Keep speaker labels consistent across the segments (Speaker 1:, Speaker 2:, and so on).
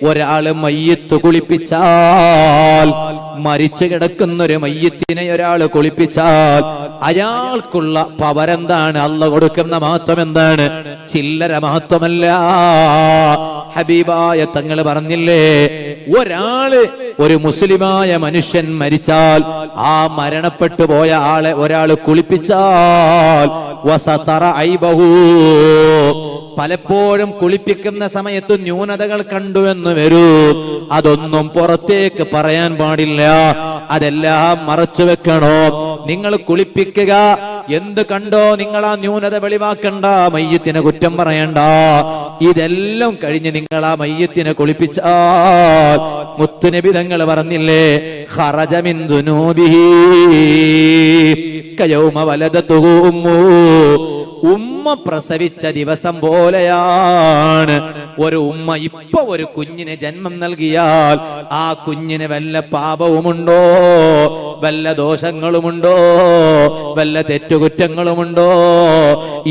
Speaker 1: ഒരാള് മയ്യിത്ത് കുളിപ്പിച്ചാൽ, മരിച്ചു കിടക്കുന്നൊരു മയ്യിത്തിനെ ഒരാള് കുളിപ്പിച്ചാൽ അയാൾക്കുള്ള പവരെന്താണ്? അല്ലാഹു കൊടുക്കുന്ന മഹത്വം എന്താണ്? ചില്ലര മഹത്വമല്ല. ഹബീബായ തങ്ങൾ പറഞ്ഞില്ലേ, ഒരു മുസ്ലിമായ മനുഷ്യൻ മരിച്ചാൽ, ആ മരണപ്പെട്ടു പോയ ആളെ ഒരാള് കുളിപ്പിച്ചാൽ വസതറ ഐബഹു, പലപ്പോഴും കുളിപ്പിക്കുന്ന സമയത്ത് ന്യൂനതകൾ കണ്ടുവെന്ന് വരൂ, അതൊന്നും പുറത്തേക്ക് പറയാൻ പാടില്ല, അതെല്ലാം മറച്ചു വെക്കണോ. നിങ്ങൾ കുളിപ്പിക്കുക, എന്ത് കണ്ടോ നിങ്ങൾ ആ ന്യൂനത വെളിവാക്കണ്ട, മയ്യത്തിനെ കുറ്റം പറയണ്ട. ഇതെല്ലാം കഴിഞ്ഞ് നിങ്ങൾ ആ മയ്യത്തിനെ കുളിപ്പിച്ചാൽ മുത്തുനബി തങ്ങൾ പറഞ്ഞില്ലേ, ഖറജ മിൻ ദുനൂബിഹി കയൗമ വലദതുഹു ഉമ്മു, ഉമ്മ പ്രസവിച്ച ദിവസം പോലെയാണ്. ഒരു ഉമ്മ ഇപ്പൊ ഒരു കുഞ്ഞിന് ജന്മം നൽകിയാൽ ആ കുഞ്ഞിന് വല്ല പാപവുമുണ്ടോ, വല്ല ദോഷങ്ങളുമുണ്ടോ, വല്ല തെറ്റുകുറ്റങ്ങളുമുണ്ടോ?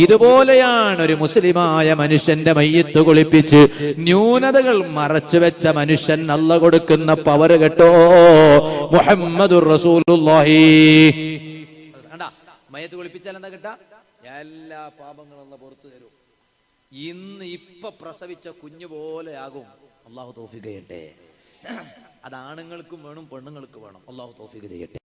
Speaker 1: ഇതുപോലെയാണ് ഒരു മുസ്ലിമായ മനുഷ്യന്റെ മയ്യിത്ത് കുളിപ്പിച്ച് ന്യൂനതകൾ മറച്ചു വെച്ച മനുഷ്യൻ അല്ലാഹു കൊടുക്കുന്ന പവർ കേട്ടോ. മുഹമ്മദുർ റസൂലുള്ളാഹി. മയ്യിത്ത് കുളിപ്പിച്ചാൽ എന്താ കിട്ടാ? എല്ലാ പാപങ്ങളും അല്ലാഹു പുറത്തു തരും. ഇപ്പൊ പ്രസവിച്ച കുഞ്ഞു പോലെ ആകും. അല്ലാഹു തൗഫീഖ് ചെയ്യട്ടെ. അത് ആണുങ്ങൾക്കും വേണം, പെണ്ണുങ്ങൾക്കും വേണം. അല്ലാഹു തൗഫീഖ് ചെയ്യട്ടെ.